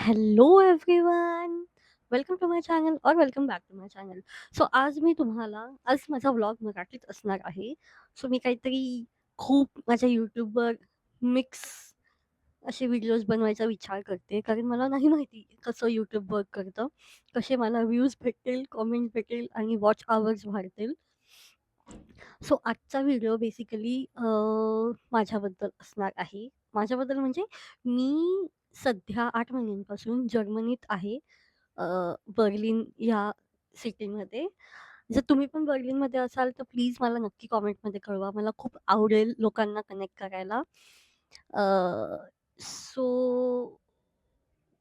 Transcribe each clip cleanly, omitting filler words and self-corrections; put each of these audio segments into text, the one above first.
Hello everyone, welcome to my channel और welcome back to my channel. So आज माझा vlog मराठीत असणार आहे. सो मी काहीतरी खूप माझ्या यूट्यूबवर मिक्स असे व्हिडिओज बनवायचा विचार करते, कारण मला नाही माहिती कसं यूट्यूब वर्क करतं, कसे मला व्ह्यूज भेटतील, कॉमेंट भेटेल आणि वॉच आवर्स वाढतील. सो आजचा व्हिडिओ बेसिकली माझ्याबद्दल असणार आहे. माझ्याबद्दल म्हणजे मी सध्या 8 महिन्यांपासून जर्मनीत आहे. अ, बर्लिन या सिटीमध्ये. जर तुम्ही पण बर्लिनमध्ये असाल तर प्लीज मला नक्की कॉमेंटमध्ये कळवा. मला खूप आवडेल लोकांना कनेक्ट करायला. सो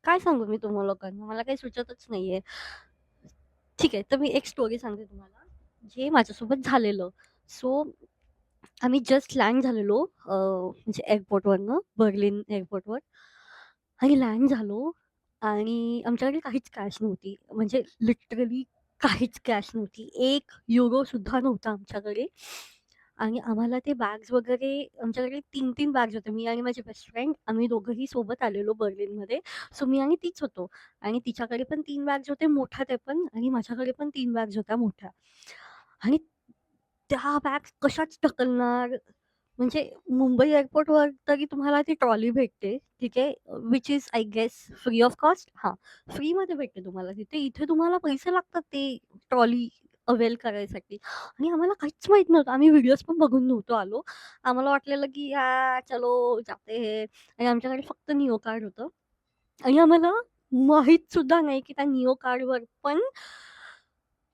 काय सांगू मी तुम्हा लोकांना? मला काही सुचतच नाहीये. ठीक आहे, तर मी एक स्टोरी सांगते तुम्हाला, जे माझ्यासोबत झालेलं. सो आम्ही जस्ट लँड झालेलो म्हणजे एअरपोर्टवरनं, बर्लिन एअरपोर्टवर आणि लँड झालो आणि आमच्याकडे काहीच कॅश नव्हती. म्हणजे लिटरली काहीच कॅश नव्हती. €1 सुद्धा नव्हता आमच्याकडे आणि आम्हाला ते बॅग्स वगैरे आमच्याकडे 3-3 बॅग्स होत्या. मी आणि माझी बेस्ट फ्रेंड आम्ही दोघंही सोबत आलेलो बर्लिनमध्ये. सो मी आणि तीच होतो आणि तिच्याकडे पण 3 बॅग्स होते मोठ्या ते पण आणि माझ्याकडे पण 3 बॅग्स होत्या मोठ्या आणि त्या बॅग्स कशाच ढकलणार? म्हणजे मुंबई एअरपोर्टवर तरी तुम्हाला ती ट्रॉली भेटते, ठीक आहे. Which is I guess free of cost. हां, फ्रीमध्ये भेटते तुम्हाला तिथे. इथे तुम्हाला पैसे लागतात ते ट्रॉली अवेल करायसाठी आणि आम्हाला काहीच माहीत नव्हतं. आम्ही व्हिडिओज पण बघून नव्हतो आलो. आम्हाला वाटलेलं की चलो जाते है आणि आमच्याकडे फक्त निओ कार्ड होतं आणि आम्हाला माहीत सुद्धा नाही की त्या निओ कार्डवर पण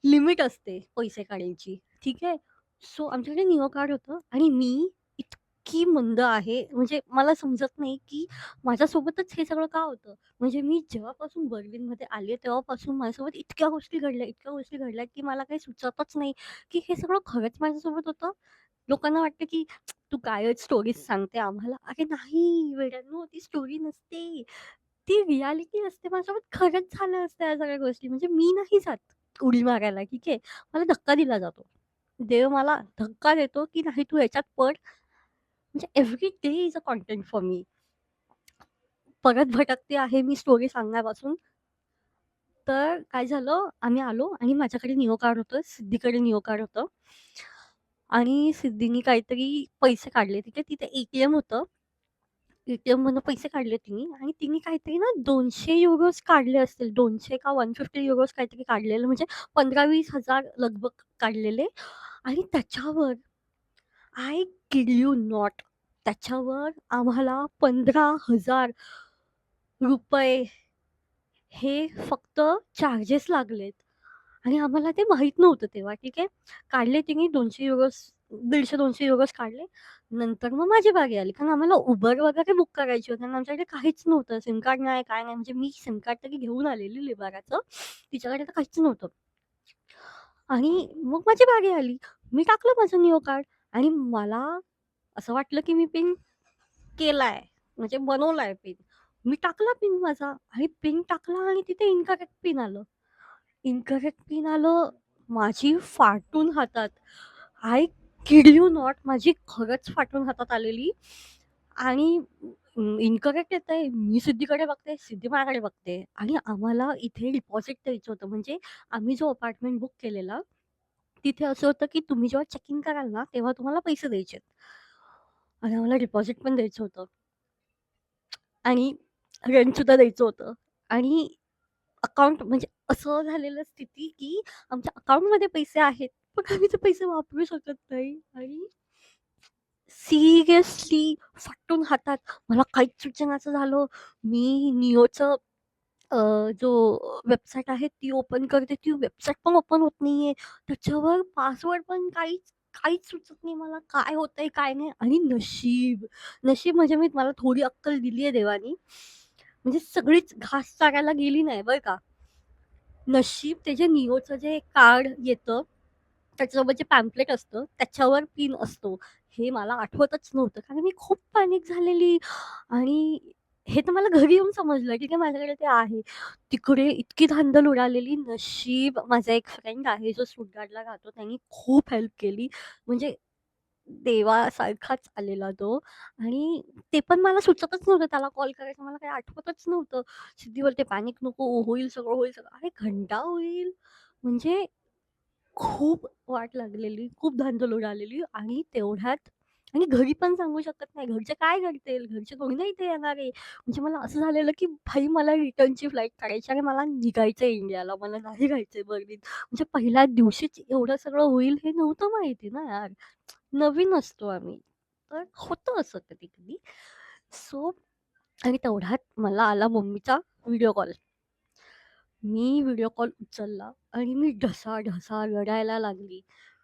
लिमिट असते पैसे काढायची, ठीक आहे. सो आमच्याकडे निओ कार्ड होतं आणि मी इतकी मंद आहे, म्हणजे मला समजत नाही की माझ्यासोबतच हे सगळं का होतं. म्हणजे मी जेव्हापासून बर्लिनमध्ये आले तेव्हापासून माझ्यासोबत इतक्या गोष्टी घडल्या की मला काही सुचतच नाही की हे सगळं खरंच माझ्यासोबत होतं. लोकांना वाटतं की तू कायच स्टोरीज सांगते आम्हाला. अरे नाही वेड्यांनो, ती स्टोरी नसते. ती रिॲलिटी असते. माझ्यासोबत खरंच झालं असतं या सगळ्या गोष्टी. म्हणजे मी नाही जात उडी मारायला, ठीक आहे. मला धक्का दिला जातो. देव मला धक्का देतो, की नाही तू ह्याच्यात पड. म्हणजे every day is a content for me. परत भटकते आहे मी स्टोरी सांगण्यापासून. तर काय झालं, आम्ही आलो आणि माझ्याकडे निओ कार्ड होतं, सिद्धीकडे निओ कार्ड होतं आणि सिद्धीने काहीतरी पैसे काढले. ठीक आहे. तिथे एटीएम होतं. एटीएममधनं पैसे काढले तिनी आणि तिने काहीतरी ना €200 काढले असतील. 200 का €150 काहीतरी काढलेलं, म्हणजे 15,000-20,000 लगभग काढलेले आणि त्याच्यावर आय किड यू नॉट, त्याच्यावर आम्हाला ₹15,000 हे फक्त चार्जेस लागलेत आणि आम्हाला ते माहीत नव्हतं तेव्हा, ठीक आहे. काढले तिने €200, €150-200 काढले. नंतर मग माझी बारी आली. कारण आम्हाला Uber वगैरे बुक करायची होती आणि आमच्याकडे काहीच नव्हतं. सिम कार्ड नाही, काय नाही. म्हणजे मी सिम कार्ड तरी घेऊन आलेली लिबाराचं. तिच्याकडे तर काहीच नव्हतं. आणि मग माझी बारी आली. मी टाकलं माझं निओ कार्ड आणि मला असं वाटलं की मी पिन केलाय, म्हणजे बनवलाय पिन. मी टाकला पिन माझा आणि पिन टाकला आणि तिथे इन्करेक्ट पिन आलं. इन्करेक्ट पिन आलं. माझी फाटून हातात, आय किड यू नॉट, माझी खरंच फाटून हातात आलेली आणि इन्करेक्ट येतंय. मी सिद्धीकडे बघते, सिद्धी माझ्याकडे बघते आणि आम्हाला इथे डिपॉझिट द्यायचं होतं. म्हणजे आम्ही जो अपार्टमेंट बुक केलेला, तिथे असं होतं की तुम्ही जेव्हा चेक इन कराल ना, तेव्हा तुम्हाला पैसे द्यायचे आणि आम्हाला डिपॉझिट पण द्यायचं होतं आणि रेंटसुद्धा द्यायचं होतं आणि अकाउंट म्हणजे असं झालेलं स्थिती, की आमच्या अकाउंटमध्ये पैसे आहेत, पण आम्ही ते पैसे वापरू शकत नाही आणि सिरियसली फाटून हातात. मला काहीच सुचेनाचं झालं. मी निओचं जो वेबसाईट आहे ती ओपन करते, ती वेबसाईट पण ओपन होत नाहीये. त्याच्यावर पासवर्ड पण काहीच सुचत नाही मला, काय होतंय काय नाही. आणि नशीब म्हणजे मला थोडी अक्कल दिली आहे देवानी. म्हणजे सगळीच घास चारायला गेली नाही बरं का. नशीब ते जे निओचं जे कार्ड येतं, त्याच्यासोबत जे पॅम्पलेट असतं, त्याच्यावर पिन असतो. हे मला आठवतच नव्हतं, कारण मी खूप पॅनिक झालेली आणि हे तर मला घरी येऊन समजलं, ठीक आहे, माझ्याकडे ते आहे. तिकडे इतकी धांदल उडालेली. नशीब माझा एक फ्रेंड आहे, जो स्टुटगार्टला राहतो, त्यांनी खूप हेल्प केली. म्हणजे देवासारखाच आलेला तो. आणि ते पण मला सुचतच नव्हतं त्याला कॉल करायचं. मला काही आठवतच नव्हतं. सिद्धी बोलते, "पॅनिक नको, होईल सगळं, होईल सगळं." अरे घंटा होईल? म्हणजे खूप वाट लागलेली, खूप धांदल उडालेली आणि तेवढ्यात आणि घरी पण सांगू शकत नाही. घरचे काय करतील? घरचे थोडी ना इथे येणार आहे. म्हणजे मला असं झालेलं, की भाई मला रिटर्नची फ्लाइट काढायची आणि मला निघायचंय इंडियाला. मला नाही राहायचंय बर्लिन. म्हणजे पहिल्या दिवशीच एवढं सगळं होईल हे नव्हतं माहिती ना यार. नवीन असतो आम्ही. तर होतं असं कधी-कधी. सो आणि तेवढ्यात मला आला मम्मीचा व्हिडिओ कॉल. मी व्हिडिओ कॉल उचलला आणि मी ढसाढसा रडायला लागली,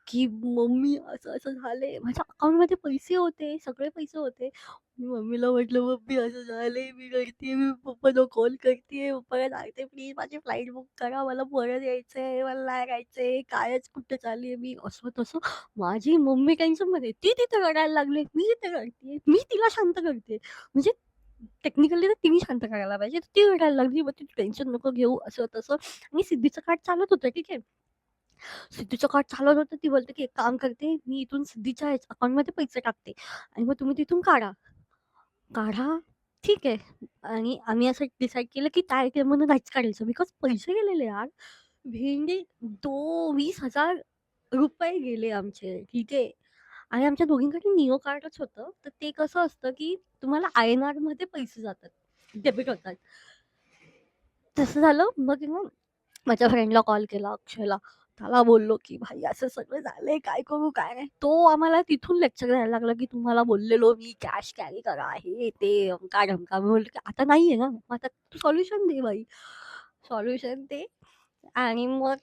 की "मम्मी असं-असं झालंय." माझ्या अकाउंटमध्ये पैसे होते, सगळे पैसे होते. मी मम्मीला म्हटलं, "मम्मी असं झालंय, मी रडतेय, मी पप्पाला कॉल करतेय, पप्पाला सांगते प्लीज माझी फ्लाइट बुक करा, मला परत यायचंय, मला नाही राहायचंय, कायच कुठं चालली मी." असं-तसं. माझी मम्मी टेन्शनमध्ये, ती तिथे रडायला लागली, मी इथे रडतेय, मी तिला शांत करते. म्हणजे टेक्निकली तर तिने शांत करायला पाहिजे. तर ती रडायला लागली, "मग तू टेन्शन नको घेऊ," असं-तसं आणि सिद्धीचं कार्ड चालत होतं, ठीक आहे. सिद्धीचं कार्ड चालत होतं. ती बोलते, की "एक काम करते, मी इथून सिद्धीच्या अकाउंटमध्ये पैसे टाकते आणि मग तुम्ही तिथून काढा." काढा, ठीक आहे. आणि आम्ही असं डिसाईड केलं, की त्या एटीएममधून नाहीच काढायचं बिकॉज पैसे गेलेले यार. भेंडी ₹20,000 गेले आमचे, ठीक आहे. आणि आमच्या दोघींकडे निओ कार्डच होतं. तर ते कसं असतं, की तुम्हाला INRमध्ये पैसे जातात, डेबिट होतात. तसं झालं. मग आहे ना, माझ्या फ्रेंडला कॉल केला, अक्षयला. त्याला बोललो, की "भाई असं सगळं झालंय, काय करू, काय नाही?" तो आम्हाला तिथून लेक्चर द्यायला लागला, की "तुम्हाला बोललेलो मी कॅश कॅरी करा, हे ते अमका-ढमका." मी म्हटलं, की "आता नाहीये ना, मग आता तू सोल्युशन दे भाई, सोल्युशन दे." आणि मग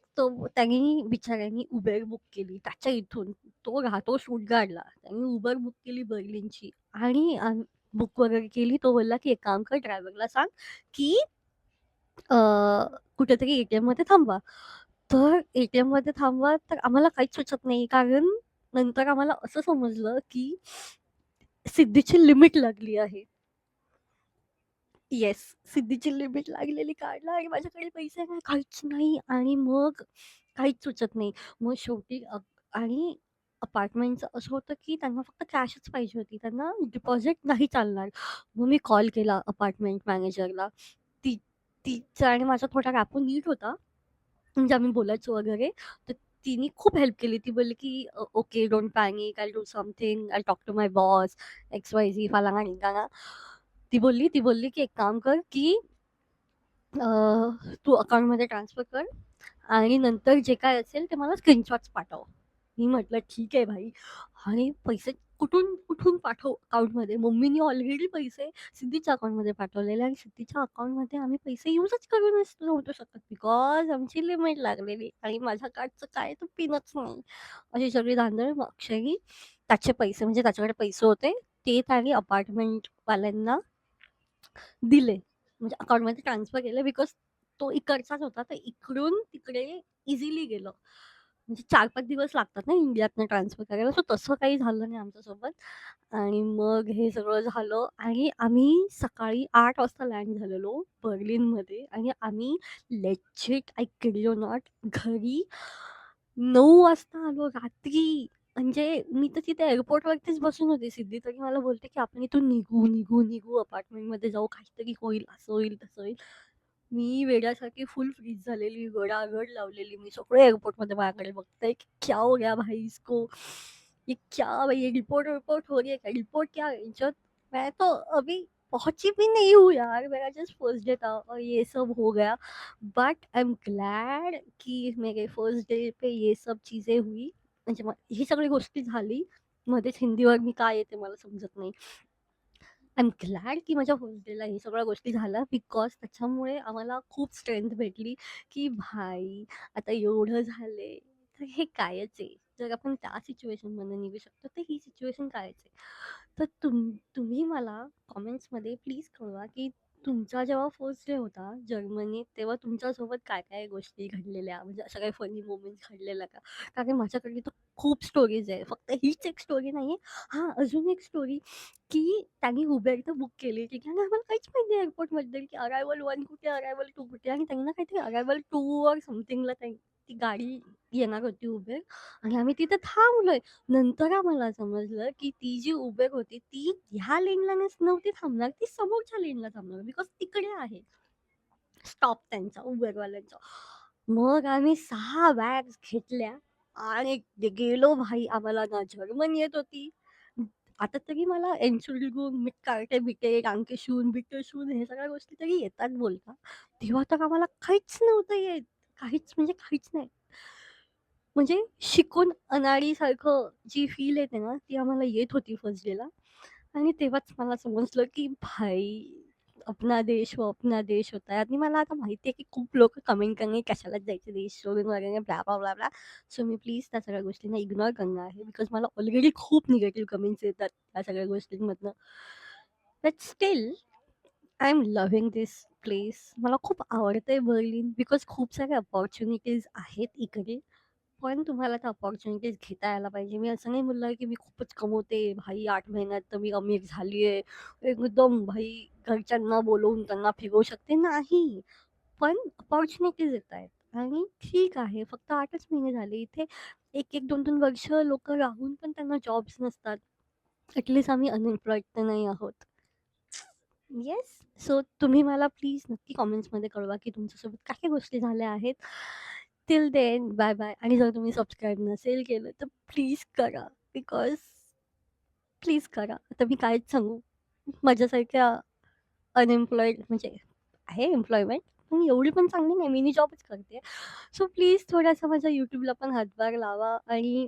त्यांनी बिचाऱ्यांनी उबेर बुक केली त्याच्या इथून. तो राहतो स्टुटगार्टला. त्यांनी उबर बुक केली बर्लिनची आणि बुक वगैरे केली. तो बोलला, की "एक काम कर, ड्रायव्हरला सांग, की अ, कुठेतरी एटीएममध्ये थांबवा." तर एटीएममध्ये थांबवा, तर आम्हाला काहीच सुचत नाही. कारण नंतर आम्हाला असं समजलं, की सिद्धीची लिमिट लागली आहे. येस, सिद्धीची लिमिट लागलेली कार्डला आणि माझ्याकडे पैसे नाही, काहीच नाही आणि मग काहीच सुचत नाही. मग शेवटी आणि अपार्टमेंटचं असं होतं, की त्यांना फक्त कॅशच पाहिजे होती. त्यांना डिपॉझिट नाही चालणार. मग मी कॉल केला अपार्टमेंट मॅनेजरला. ती तिचा आणि माझा थोडा रॅपो नीट होता. म्हणजे आम्ही बोलायचो वगैरे. तर तिने खूप हेल्प केली. ती बोलली, की "okay, don't panic. I will do something. I will talk to my boss, X Y Z, फलाना-ढिमकाना." ती बोलली, की "एक काम कर, की तू अकाउंटमध्ये ट्रान्सफर कर आणि नंतर जे काय असेल ते मला स्क्रीनशॉट्स पाठव." मी म्हटलं, "ठीक आहे भाई." आणि पैसे कुठून कुठून पाठवू अकाउंटमध्ये. मम्मीने ऑलरेडी पैसे सिद्धीच्या अकाउंटमध्ये पाठवलेले आणि सिद्धीच्या अकाउंटमध्ये आम्ही पैसे यूजच करूनच नव्हतो शकत बिकॉज आमची लिमिट लागलेली आणि माझ्या कार्डचं काय तर पिनच नाही. अशी सगळी धांदळ. मग अक्षयनी त्याचे पैसे म्हणजे त्याच्याकडे पैसे होते ते त्याने अपार्टमेंटवाल्यांना दिले. म्हणजे अकाउंटमध्ये ट्रान्सफर केले बिकॉज तो इकडचाच होता. तर इकडून तिकडे इझिली गेलं. म्हणजे 4-5 दिवस लागतात ना इंडियातनं ट्रान्सफर करायला. सो तसं काही झालं नाही आमच्यासोबत. आणि मग हे सगळं झालं आणि आम्ही सकाळी 8 वाजता लँड झालेलो बर्लिनमध्ये आणि आम्ही legit I kid you not घरी 9 वाजता आलो रात्री. म्हणजे मी तर तिथे एअरपोर्टवरतीच बसून होते. सिद्धी तरी मला बोलते, की "आपण इथून निघू, निघू, निघू. अपार्टमेंटमध्ये जाऊ. काहीतरी होईल. असं होईल, तसं होईल." मी वेड्यासारखी फुल फ्रीज झालेली, गडागड लावलेली. मी सगळे एअरपोर्टमध्ये माझ्याकडे बघताय, की क्या हो गया भाई इसको? ये क्या भाई ये रिपोर्ट विपोर्ट हो रही है क्या? रिपोर्ट क्या इज्जत? मैं तो अभी पहुंची भी नहीं हूँ यार. मेरा जस्ट फर्स्ट डे था और ये सब हो गया. बट आई एम ग्लॅड की मेरे फर्स्ट डे पे ये सब चीज़ें हुई. म्हणजे ही सगळी गोष्टी झाली. मध्येच हिंदीवर मी काय येते मला समजत नाही. आय एम ग्लॅड की माझ्या फर्स्ट डेला हे सगळ्या गोष्टी झाल्या बिकॉज त्याच्यामुळे आम्हाला खूप स्ट्रेंथ भेटली, की भाई आता एवढं झालंय, तर हे कायच आहे. जर आपण त्या सिच्युएशनमधनं निघू शकतो, तर ही सिच्युएशन कायच आहे. तर तुम्ही मला कमेंट्समध्ये प्लीज कळवा, की तुमचा जेव्हा फर्स्ट डे होता जर्मनीत, तेव्हा तुमच्यासोबत काय-काय गोष्टी घडलेल्या? म्हणजे अशा काही फनी मोमेंट्स घडलेल्या का? कारण माझ्याकडे तर खूप स्टोरीज आहे. फक्त हीच एक स्टोरी नाहीये. हां, अजून एक स्टोरी की त्यांनी उबेर तर बुक केली, ठीक आहे. आणि आम्हाला काहीच माहिती नाही एअरपोर्टबद्दल, की अरायव्हल 1 कुठे, अरायव्हल 2 कुठे आणि त्यांना काहीतरी अरायव्हल 2 और समथिंगला ती गाडी येणार होती उबेर आणि आम्ही तिथे थांबलोय. नंतर आम्हाला समजलं, की ती जी उबेर होती ती ह्या लेनला नव्हती थांबणार, ती समोरच्या लेनला थांबणार बिकॉज तिकडे आहे स्टॉप त्यांचा उबेरवाल्यांचा. मग आम्ही 6 बॅग्स घेतल्या आणि गेलो भाई. आम्हाला ना जर्मन येत होती. आता तरी मला एन्शुलगून, मिटकार्टे-बिटे, रांकेशून, बिटेशून हे सगळ्या गोष्टी तरी येतात बोलता. तेव्हा तर आम्हाला काहीच नव्हतं येत. काहीच म्हणजे काहीच नाही. म्हणजे शिकून अनाडीसारखं जी फील येते ना, ती आम्हाला येत होती फर्स्ट डेला. आणि तेव्हाच मला समजलं, की भाई अपना देश वो अपना देश होता है. आणि मला आता माहिती आहे, की खूप लोकं कमेंट करणे, कशाला जायचं देश सोडून वगैरे blah, blah, blah, blah. So me please त्या सगळ्या गोष्टींना इग्नोर करणार आहे. बिकॉज मला ऑलरेडी खूप निगेटिव्ह कमेंट्स येतात त्या सगळ्या गोष्टींमधनं. But still I am loving this place. मला खूप आवडतंय बर्लिन बिकॉज खूप साऱ्या अपॉर्च्युनिटीज आहेत इकडे. पण तुम्हाला त्या अपॉर्च्युनिटीज घेता यायला पाहिजे. मी असं नाही बोलणार, की मी खूपच कमवते भाई 8 महिन्यात तर मी अमीर झालीये. एकदम भाई घरच्यांना बोलवून त्यांना फिरवू शकते. नाही. पण अपॉर्च्युनिटीज येतायत आणि ठीक आहे. फक्त 8च महिने झाले. इथे 1-1, 2-2 वर्ष लोकं राहून पण त्यांना जॉब्स नसतात. ॲट आम्ही अनएम्प्लॉईड तर नाही आहोत. येस. सो तुम्ही मला प्लीज नक्की कमेंट्समध्ये कळवा, की तुमच्यासोबत काय गोष्टी झाल्या आहेत. Till then bye bye. आणि जर तुम्ही सबस्क्राईब नसेल केलं तर प्लीज करा. बिकॉज प्लीज करा. आता मी कायच सांगू. माझ्यासारख्या अनएम्प्लॉईड म्हणजे आहे एम्प्लॉयमेंट, पण एवढी पण चांगली नाही. मिनी जॉबच करते. सो प्लीज थोडासा माझ्या YouTubeला पण हातभार लावा आणि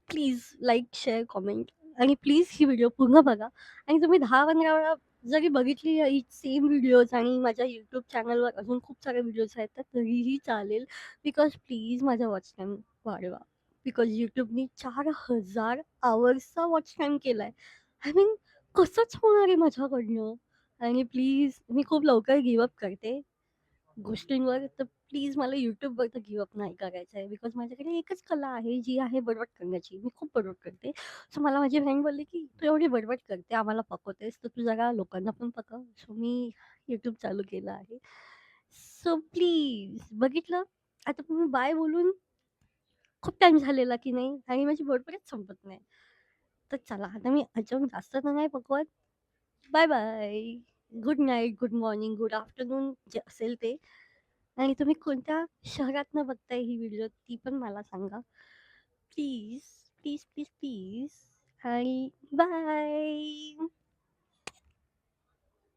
प्लीज लाईक, शेअर, कॉमेंट आणि प्लीज ही व्हिडिओ पूर्ण बघा. आणि तुम्ही 10-15 वेळा जरी बघितली ही सेम व्हिडिओज आणि माझ्या यूट्यूब चॅनलवर अजून खूप सारे व्हिडिओज आहेत तर तरीही चालेल. बिकॉज प्लीज माझा वॉच टाईम वाढवा. बिकॉज यूट्यूबनी 4,000 आवर्सचा वॉच टाईम केला आहे. आय मीन कसंच होणार आहे माझ्याकडनं. आणि प्लीज मी खूप लवकर गिव्ह करते गोष्टींवर. तर प्लीज मला YouTubeवर तर गिव्ह नाही करायचं आहे. बिकॉज माझ्याकडे एकच कला आहे जी आहे बडबड करण्याची. मी खूप बडबड करते. सो मला माझी फ्रेंड बोलली, की "तू एवढी बडबड करते, आम्हाला पकवतेस, तर तू जरा लोकांना पण पकव." सो मी YouTube चालू केलं आहे. सो प्लीज बघितलं? आता तुम्ही बाय बोलून खूप टाईम झालेला की नाही आणि माझी बडबडच संपत नाही. तर चला आता मी ह्याच्याहून जास्त तर नाही पकवत. Bye bye. Good night, good morning, good afternoon जे असेल ते. आणि तुम्ही कोणत्या शहरातनं बघताय ही व्हिडिओ ती पण मला सांगा. प्लीज, प्लीज, प्लीज, प्लीज आणि बाय.